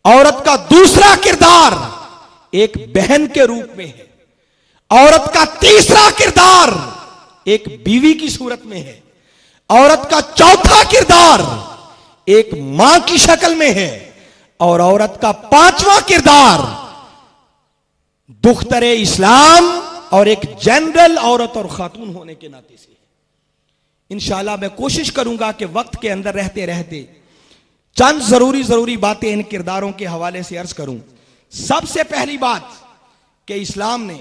औरत का दूसरा किरदार एक बहन के रूप में है। औरत का तीसरा किरदार एक बीवी की सूरत में है। औरत का चौथा किरदार एक मां की शक्ल में है। और औरत का पांचवा किरदार दुख्तरे इस्लाम और एक जनरल औरत और खातून होने के नाते से है। इंशाअल्लाह मैं कोशिश करूंगा कि वक्त के अंदर रहते रहते चंद जरूरी बातें इन किरदारों के हवाले से अर्ज करूं। सबसे पहली बात कि इस्लाम ने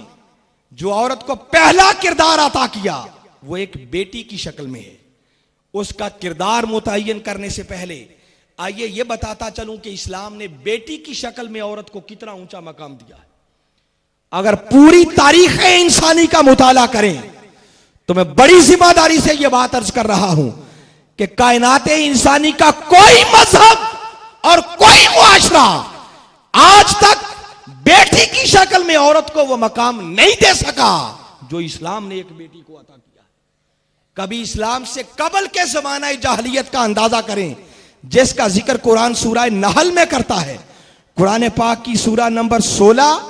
जो औरत को पहला किरदार अता किया वो एक बेटी की शक्ल में है। उसका किरदार मुतय्यन करने से पहले आइए यह बताता चलूं कि इस्लाम ने बेटी की शक्ल में औरत को कितना ऊंचा मकाम दिया है। अगर पूरी तारीख इंसानी का मुताला करें तो मैं बड़ी जिम्मेदारी से यह बात अर्ज कर रहा हूं कि कायनात इंसानी का कोई मजहब और कोई मुआशरा आज तक बेटी की शक्ल में औरत को वह मकाम नहीं दे सका जो इस्लाम ने एक बेटी को अता किया। कभी इस्लाम से कबल के जमाना जाहलियत का अंदाजा करें जिसका जिक्र कुरान सूरह नहल में करता है। कुरान पाक की सूरह नंबर 16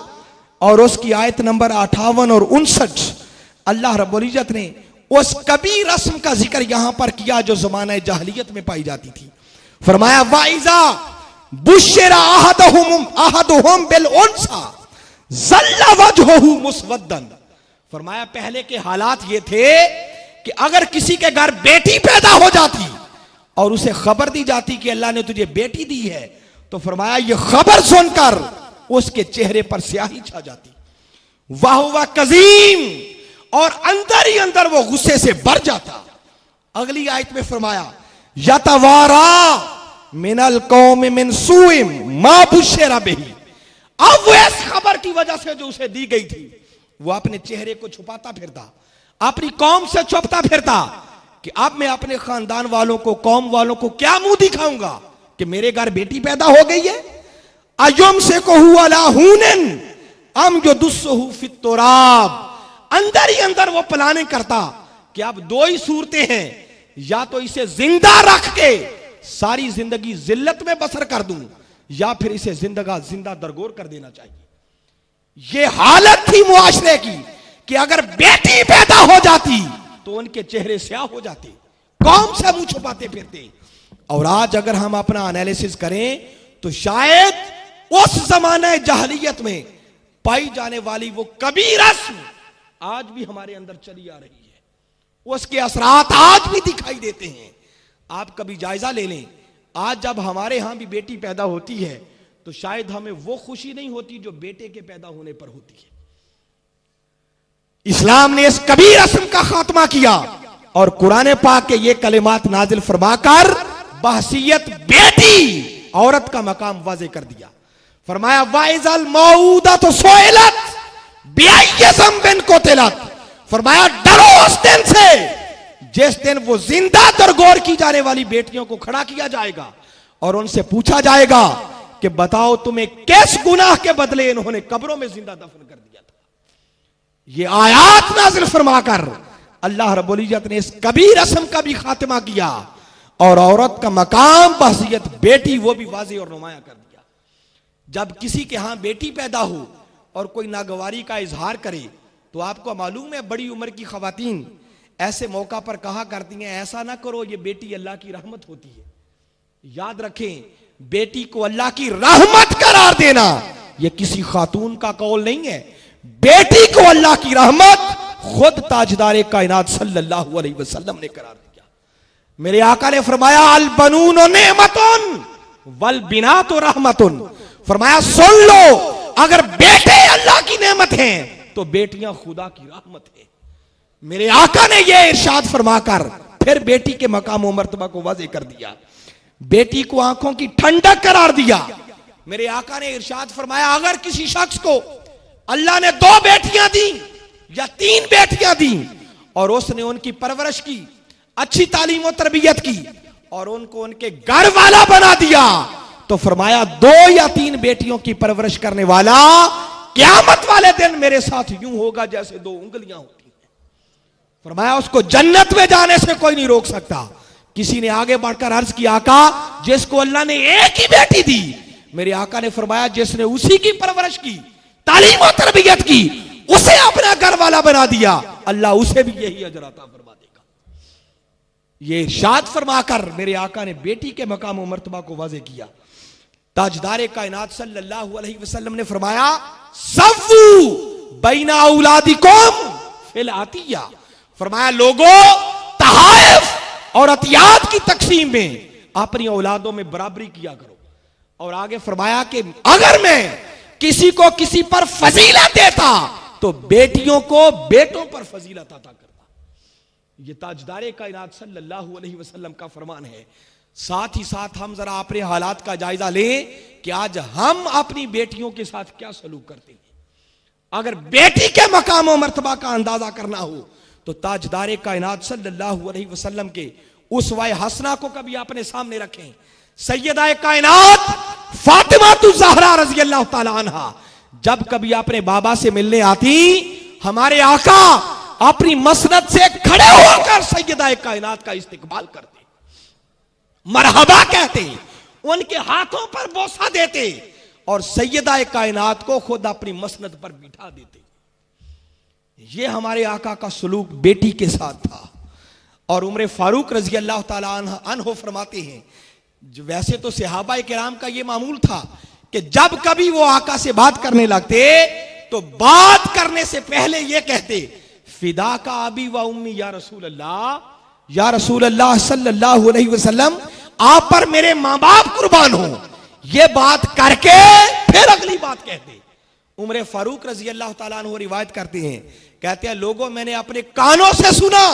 और उसकी आयत नंबर 58 और 59 अल्लाह रब्बुल इज्जत ने उस कभी रस्म का जिक्र यहां पर किया जो जमाना जाहलियत में पाई जाती थी। फरमाया वाइजा बुश्शिरा अहदुहुम बिल उनसा ज़ल्ला वजहुहु मुस्वद्दन। फरमाया पहले के हालात ये थे कि अगर किसी के घर बेटी पैदा हो जाती और उसे खबर दी जाती कि अल्लाह ने तुझे बेटी दी है तो फरमाया ये खबर सुनकर उसके चेहरे पर स्याही छा जाती। वाह वाह कजीम, और अंदर ही अंदर वो गुस्से से भर जाता। अगली आयत में फरमाया यतवारा मिनल कौम मिन सूइम मा बुश्शिरा बिही। अब वो इस खबर की वजह से जो उसे दी गई थी वो अपने चेहरे को छुपाता फिरता, अपनी कौम से छुपता फिरता कि अब मैं अपने खानदान वालों को, कौम वालों को क्या मुंह दिखाऊंगा कि मेरे घर बेटी पैदा हो गई है। अयम से कहू अला हुनन अम जो दुस्सहु फित तुराब। अंदर ही अंदर वो प्लानिंग करता कि अब दो ही सूरतें हैं, या तो इसे जिंदा रख के सारी जिंदगी जिल्लत में बसर कर दूं या फिर इसे जिंदा दरगोर कर देना चाहिए। यह हालत थी मुआशरे की कि अगर बेटी पैदा हो जाती तो उनके चेहरे स्याह हो जाते, कौम से मुंह छुपाते फिरते। और आज अगर हम अपना एनालिसिस करें तो शायद उस जमाने जहलियत में पाई जाने वाली वो कभी रस्म आज भी हमारे अंदर चली आ रही है, उसके असरात आज भी दिखाई देते हैं। आप कभी जायजा ले लें, आज जब हमारे यहां भी बेटी पैदा होती है तो शायद हमें वो खुशी नहीं होती जो बेटे के पैदा होने पर होती है। इस्लाम ने इस कबीर रस्म का खात्मा किया और कुरान पाक के ये कलिमात नाजिल फरमाकर बहसियत बेटी औरत का मकाम वाज़े कर दिया। फरमाया वाइजल मऊदा तो सोइलत बिअय्यिज़म बिन कुतिलत। फरमाया डरो उस दिन से जिस दिन वो जिंदा दरगोर की जाने वाली बेटियों को खड़ा किया जाएगा और उनसे पूछा जाएगा कि बताओ तुम्हें किस गुनाह के बदले इन्होंने कब्रों में जिंदा दफन कर दिया था। ये आयात नाज़िल फरमाकर अल्लाह रब्बुल इज्जत ने इस कबीर रस्म का भी खात्मा किया और औरत का मकाम बहसियत बेटी वो भी वाज़े और नुमाया कर दिया। जब किसी के यहां बेटी पैदा हो और कोई नागवारी का इजहार करे तो आपको मालूम है बड़ी उम्र की खवातीन ऐसे मौका पर कहा करती हैं ऐसा ना करो, ये बेटी अल्लाह की रहमत होती है। याद रखें, बेटी को अल्लाह की रहमत करार देना यह किसी खातून का कौल नहीं है। बेटी को अल्लाह की रहमत खुद ताजदार कायनात सल्लल्लाहु अलैहि वसल्लम ने करार दिया। मेरे आका ने फरमाया अल बनून नेमतुन वल बिनातु रहमतुन। फरमाया सुन लो, अगर बेटे अल्लाह की नेमत हैं तो बेटियां खुदा की रहमत है। मेरे आका ने यह इरशाद फरमाकर फिर बेटी के मकाम और मर्तबा को वाज़े कर दिया, बेटी को आंखों की ठंडक करार दिया। मेरे आका ने इरशाद फरमाया अगर किसी शख्स को अल्लाह ने 2 बेटियां दी या 3 बेटियां दी और उसने उनकी परवरिश की, अच्छी तालीम और तरबियत की और उनको उनके घर वाला बना दिया तो फरमाया 2 या 3 बेटियों की परवरिश करने वाला क़यामत वाले दिन मेरे साथ यूं होगा जैसे 2 उंगलियां होती हैं। फरमाया उसको जन्नत में जाने से कोई नहीं रोक सकता। किसी ने आगे बढ़कर अर्ज किया आका जिसको अल्लाह ने एक ही बेटी दी मेरे आका ने फरमाया जिसने उसी की परवरिश की, तालीम और तरबियत की, उसे अपना घर वाला बना दिया, अल्लाह उसे भी यही अजर अता फरमा देगा। ये इरशाद फरमाकर मेरे आका ने बेटी के मकाम और मर्तबा को वाज़ेह किया। ताजदारे कायनात सल्लल्लाहु अलैहि वसल्लम ने फरमाया सव्वू बैना औलादिकुम फिल अतिया, फरमाया लोगों तहाइफ और अतियात की तकसीम में अपनी औलादों में बराबरी किया करो। और आगे फरमाया कि अगर मैं किसी को किसी पर फजीलत देता तो बेटियों को बेटों पर फजीलत अता करता। यह ताजदारे कायनात सल्लल्लाहु अलैहि वसल्लम का फरमान है। साथ ही साथ हम जरा अपने हालात का जायजा लें कि आज हम अपनी बेटियों के साथ क्या सलूक करते हैं। अगर बेटी के मकाम और मर्तबा का अंदाजा करना हो तो ताजदारे कायनात सल्लल्लाहु अलैहि वसल्लम के उसवा हसना को कभी अपने सामने रखें। सैयदा कायनात फातिमा ज़हरा रज़ी अल्लाह ताला अन्हा जब कभी अपने बाबा से मिलने आती, हमारे आका अपनी मसनद से खड़े होकर सैयदा कायनात का इस्तकबाल करते, मरहबा कहते, उनके हाथों पर बोसा देते और सैयदा कायनात को खुद अपनी मसनद पर बिठा देते। ये हमारे आका का सलूक बेटी के साथ था। और उमर फारूक रज़ी अल्लाह ताला अन्हो फरमाते हैं, वैसे तो सहाबा किराम का यह मामूल था कि जब कभी वो आका से बात करने लगते तो बात करने से पहले यह कहते फिदा का अबी व उम्मी या रसूल अल्लाह सल्लल्लाहु अलैहि वसल्लम, आप पर मेरे मां बाप कुर्बान हो। यह बात करके फिर अगली बात कहते। उमर फारूक रज़ी अल्लाह ताला अन्हु रिवायत करते हैं, कहते हैं लोगों मैंने अपने कानों से सुना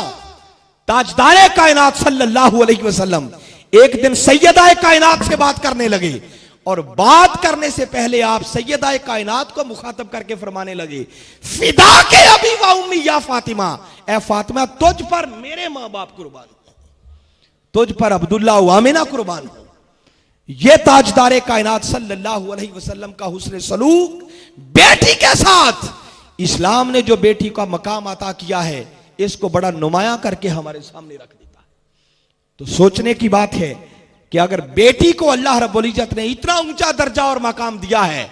ताजदारे कायनात सल्लल्लाहु अलैहि वसल्लम एक दिन सैयदा कायनात से बात करने लगे और बात करने से पहले आप सैयदा कायनात को मुखातब करके फरमाने लगे फिदा के अबी व उम्मी या फातिमा, ए फातिमा तुझ पर मेरे मां बाप कुर्बान हो, तुझ पर अब्दुल्ला व आमिना कुर्बान हो। यह ताजदारे कायनात सल्लल्लाहु अलैहि वसल्लम का हुस्न सलूक बेटी के साथ, इस्लाम ने जो बेटी का मकाम अता किया है इसको बड़ा नुमाया करके हमारे सामने रख देता है। तो सोचने की बात है कि अगर बेटी को अल्लाह रब्बुल इज्जत ने इतना ऊंचा दर्जा और मकाम दिया है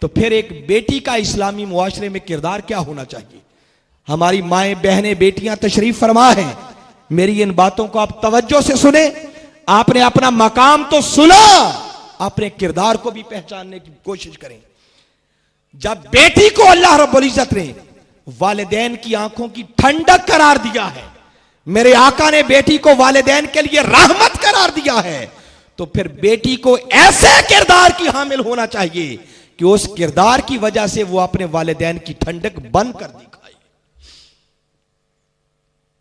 तो फिर एक बेटी का इस्लामी मुआशरे में किरदार क्या होना चाहिए। हमारी माएं बहनें बेटियां तशरीफ फरमा है, मेरी इन बातों को आप तवज्जो से सुने। आपने अपना मकाम तो सुना, अपने किरदार को भी पहचानने की कोशिश करें। जब बेटी को अल्लाह रब्बुल इज्जत ने वालिदैन की आंखों की ठंडक करार दिया है, मेरे आका ने बेटी को वालिदैन के लिए रहमत करार दिया है, तो फिर बेटी को ऐसे किरदार की हामिल होना चाहिए कि उस किरदार की वजह से वो अपने वालिदैन की ठंडक बंद कर दिखाए।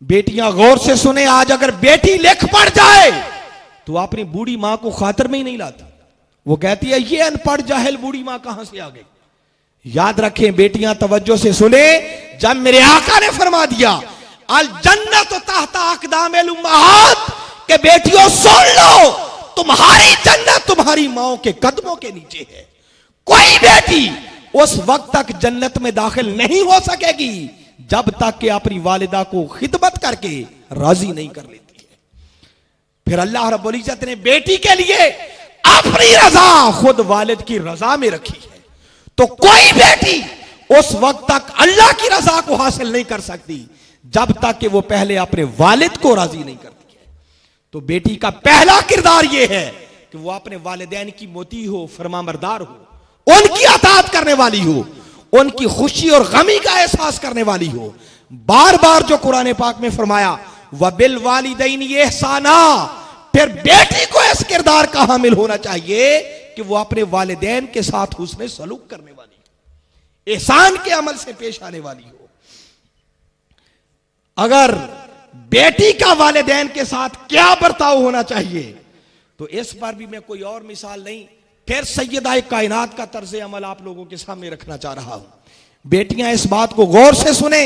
बेटियां गौर से सुने, आज अगर बेटी लिख पढ़ जाए तो अपनी बूढ़ी मां को खातर में ही नहीं लाती। वो कहती है ये अनपढ़ जाहिल बूढ़ी मां कहां से आ गई। याद रखें बेटियां तवज्जो से सुने, जब मेरे आका ने फरमा दिया अल जन्नत तहता अक़दामिल उम्महात के बेटियों सुन लो, तुम्हारी जन्नत तुम्हारी माओ के कदमों के नीचे है। कोई बेटी उस वक्त तक जन्नत में दाखिल नहीं हो सकेगी जब तक कि अपनी वालिदा को खिदमत करके राजी नहीं कर लेती है। फिर अल्लाह रब्बुल इज्जत ने बेटी के लिए अपनी रजा खुद वालिद की रजा में रखी है। तो कोई बेटी उस वक्त तक अल्लाह की रजा को हासिल नहीं कर सकती जब तक कि वो पहले अपने वालिद को राजी नहीं करती है। तो बेटी का पहला किरदार यह है कि वो अपने वालिदैन की मोती हो, फरमाबरदार हो, उनकी अताअत करने वाली हो, उनकी खुशी और गमी का एहसास करने वाली हो। बार बार जो कुरान पाक में फरमाया वबिल वालिदैन एहसाना, फिर बेटी को इस किरदार का हामिल होना चाहिए कि वो अपने वालिदैन के साथ हुस्न सलूक करने वाली हो, एहसान के अमल से पेश आने वाली हो। अगर बेटी का वालिदैन के साथ क्या बर्ताव होना चाहिए तो इस पर भी मैं कोई और मिसाल नहीं, फिर सैयदा कायनात का तर्ज अमल आप लोगों के सामने रखना चाह रहा हूं। बेटियां इस बात को गौर से सुने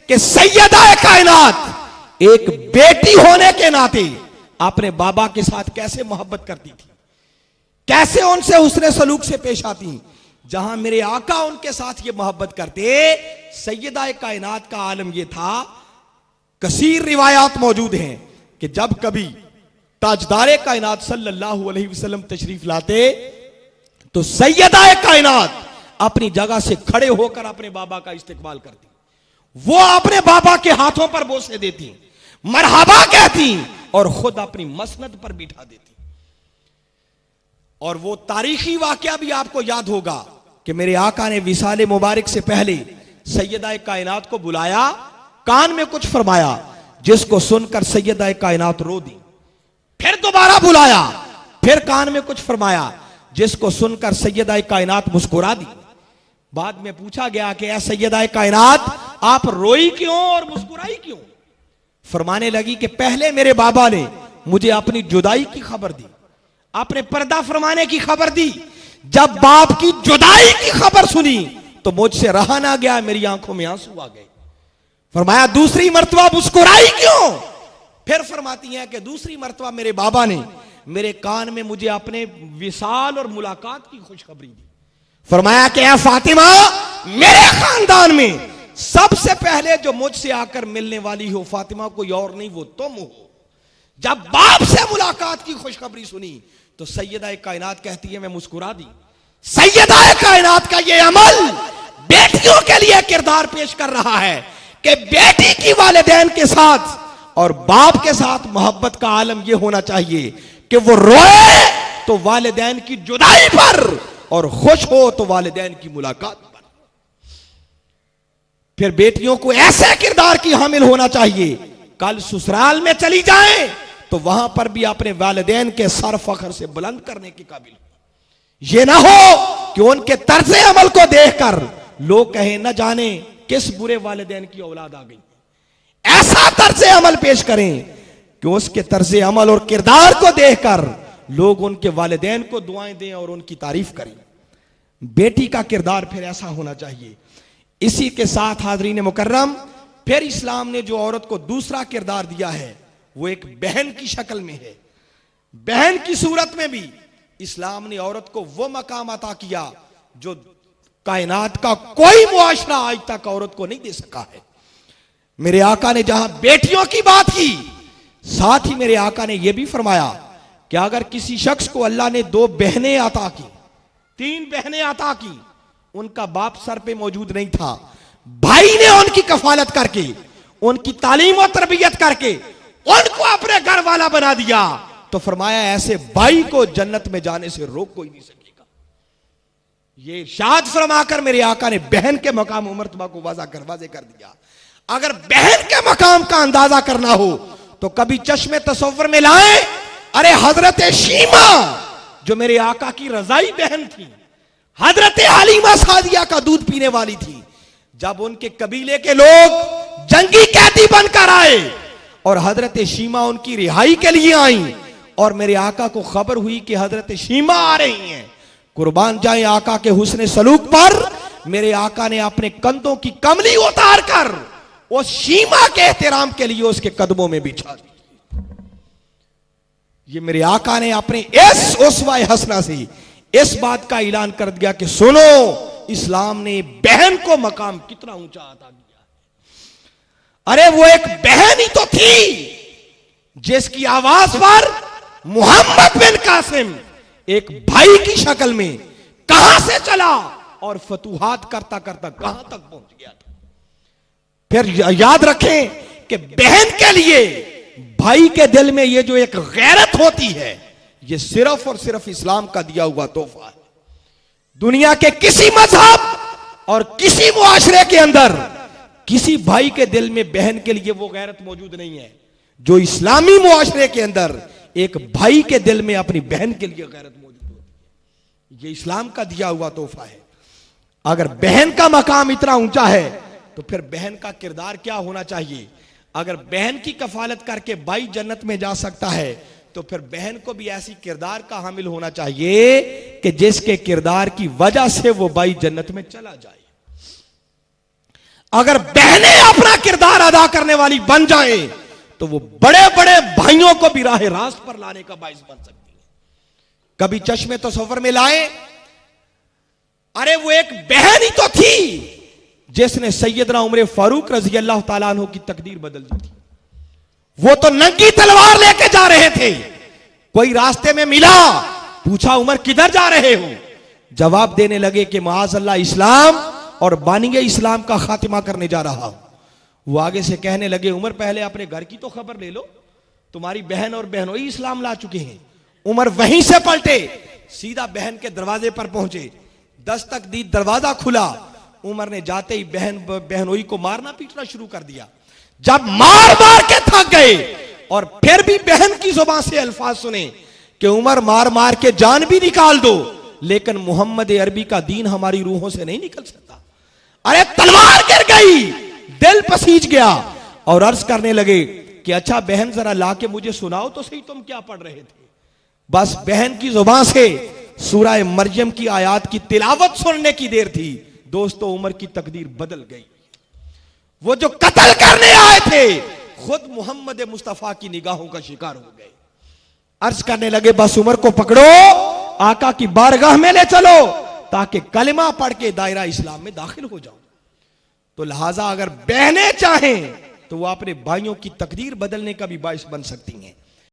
कि सैयदा कायनात एक बेटी होने के नाते अपने बाबा के साथ कैसे मोहब्बत करती थी, कैसे उनसे हुस्न सलूक से पेश आती। जहां मेरे आका उनके साथ ये मोहब्बत करते, सैयदा कायनात का आलम यह था, कसीर रिवायात मौजूद हैं कि जब कभी ताजदारे कायनात सल्लल्लाहु अलैहि वसल्लम तशरीफ लाते तो सैयदा कायनात अपनी जगह से खड़े होकर अपने बाबा का इस्तेकबाल करती, वो अपने बाबा के हाथों पर बोसे देती, मरहबा कहती और खुद अपनी मसनद पर बिठा देती। और वो तारीखी वाकया भी आपको याद होगा कि मेरे आका ने विसाले मुबारक से पहले सैयदा कायनात को बुलाया, कान में कुछ फरमाया, जिसको सुनकर सैयदा कायनात रो दी। फिर दोबारा बुलाया, फिर कान में कुछ फरमाया, जिसको सुनकर सैयदा कायनात मुस्कुरा दी। बाद में पूछा गया कि ऐ सैयदा कायनात, आप रोई क्यों और मुस्कुराई क्यों? फरमाने लगी कि पहले मेरे बाबा ने मुझे अपनी जुदाई की खबर दी, अपने पर्दा फरमाने की खबर दी। जब बाप की जुदाई की खबर सुनी तो मुझसे रहा ना गया, मेरी आंखों में आंसू आ गए। फरमाया दूसरी मर्तबा मुस्कुराई क्यों? फिर फरमाती हैं कि दूसरी मर्तबा मेरे बाबा ने मेरे कान में मुझे अपने विसाल और मुलाकात की खुशखबरी दी। फरमाया कि ऐ फातिमा, मेरे खानदान में सबसे पहले जो मुझसे आकर मिलने वाली हो फातिमा, कोई और नहीं, वो तुम हो। जब बाप से मुलाकात की खुशखबरी सुनी तो सैयदा कायनात कहती है मैं मुस्कुरा दी। सैयदा कायनात का ये अमल बेटियों के लिए किरदार पेश कर रहा है कि बेटी की वालिदैन के साथ और बाप के साथ मोहब्बत का आलम यह होना चाहिए कि वो रोए तो वालिदैन की जुदाई पर और खुश हो तो वालिदैन की मुलाकात पर। फिर बेटियों को ऐसे किरदार की हामिल होना चाहिए, कल ससुराल में चली जाएं तो वहां पर भी अपने वालिदैन के सर फख्र से बुलंद करने के काबिल। यह ना हो कि उनके तर्ज अमल को देखकर लोग कहें न जाने किस बुरे वालिदैन की औलाद आ गई। ऐसा तर्ज अमल पेश करें कि उसके तर्ज अमल और किरदार को देखकर लोग उनके वालिदैन को दुआएं दें और उनकी तारीफ करें। बेटी का किरदार फिर ऐसा होना चाहिए। इसी के साथ हाज़रीन मुकर्रम, फिर इस्लाम ने जो औरत को दूसरा किरदार दिया है वो एक बहन की शक्ल में है। बहन की सूरत में भी इस्लाम ने औरत को वो मकाम अता किया जो कायनात का कोई मुआशरा आज तक औरत को नहीं दे सका है। मेरे आका ने जहां बेटियों की बात की, साथ ही मेरे आका ने यह भी फरमाया कि अगर किसी शख्स को अल्लाह ने 2 बहनें अता की, 3 बहनें अता की, उनका बाप सर पे मौजूद नहीं था, भाई ने उनकी कफालत करके, उनकी तालीम और तरबियत करके उनको अपने घर वाला बना दिया, तो फरमाया ऐसे भाई को जन्नत में जाने से रोक कोई नहीं सकेगा। ये इरशाद फरमाकर मेरे आका ने बहन के मकाम और मर्तबा को वाज़ा कर दिया। अगर बहन के मकाम का अंदाजा करना हो तो कभी चश्मे तसव्वुर में लाए, अरे हजरत शीमा जो मेरे आका की रजाई बहन थी, हजरत हलीमा सादिया का दूध पीने वाली थी, जब उनके कबीले के लोग जंगी कैदी बनकर आए और हजरत शीमा उनकी रिहाई के लिए आई और मेरे आका को खबर हुई कि हजरत शीमा आ रही हैं, कुर्बान जाए आका के हुस्न सलूक पर मेरे आका ने अपने कंधों की कमली उतार कर उस शीमा के एहतराम के लिए उसके कदमों में बिछा दी। ये मेरे आका ने अपने इस उस्वा-ए हसना से इस बात का ऐलान कर दिया कि सुनो, इस्लाम ने बहन को मकाम कितना ऊंचा अता किया है। अरे वो एक बहन ही तो थी जिसकी आवाज पर मोहम्मद बिन कासिम एक भाई की शक्ल में कहां से चला और फतूहात करता करता कहां तक पहुंच गया था। फिर याद रखें कि बहन के लिए भाई के दिल में ये जो एक गैरत होती है, ये सिर्फ और सिर्फ इस्लाम का दिया हुआ तोहफा है। दुनिया के किसी मजहब और किसी मुआशरे के अंदर किसी भाई के दिल में बहन के लिए वो गैरत मौजूद नहीं है जो इस्लामी मुआशरे के अंदर एक भाई के दिल में अपनी बहन के लिए गैरत मौजूद होती है। ये इस्लाम का दिया हुआ तोहफा है। अगर बहन का मकाम इतना ऊंचा है तो फिर बहन का किरदार क्या होना चाहिए। अगर बहन की कफालत करके भाई जन्नत में जा सकता है तो फिर बहन को भी ऐसी किरदार का हामिल होना चाहिए कि जिसके किरदार की वजह से वो भाई जन्नत में चला जाए। अगर बहनें अपना किरदार अदा करने वाली बन जाएं तो वो बड़े बड़े भाइयों को भी राह रास्त पर लाने का बाइस बन सकती है। कभी चश्मे तसव्वुर में लाए, अरे वो एक बहन ही तो थी जिसने सैयदना उमर फारूक रजी अल्लाह ताला अन्हु की तकदीर बदल दी थी। वो तो नंगी तलवार लेके जा रहे थे, कोई रास्ते में मिला, पूछा उमर किधर जा रहे हो, जवाब देने लगे कि माअज़ल्लाह इस्लाम और बानिए इस्लाम का खातिमा करने जा रहा हूं। वो आगे से कहने लगे, उमर पहले अपने घर की तो खबर ले लो, तुम्हारी बहन और बहनोई इस्लाम ला चुके हैं। उमर वहीं से पलटे, सीधा बहन के दरवाजे पर पहुंचे। दस्तक दी, दरवाजा खुला। उमर ने जाते ही बहनोई को मारना पीटना शुरू कर दिया। जब मार मार के थक गए और फिर भी बहन की जुबान से अल्फाज सुने कि उमर मार मार के जान भी निकाल दो, लेकिन मोहम्मद अरबी का दीन हमारी रूहों से नहीं निकल सकता। अरे तलवार गिर गई, दिल पसीज गया और अर्ज करने लगे कि अच्छा बहन जरा लाके मुझे सुनाओ तो सही, तुम क्या पढ़ रहे थे। बस बहन की जुबान से सूरह मरियम की आयत की तिलावत सुनने की देर थी। दोस्तों, उमर की तकदीर बदल गई। वो जो कत्ल करने आए थे खुद मोहम्मद मुस्तफा की निगाहों का शिकार हो गए। अर्ज करने लगे, बस उमर को पकड़ो, आका की बारगाह में ले चलो ताकि कलिमा पढ़ के दायरा इस्लाम में दाखिल हो जाओ। तो लिहाजा अगर बहनें चाहें तो वो अपने भाइयों की तकदीर बदलने का भी बाइस बन सकती हैं।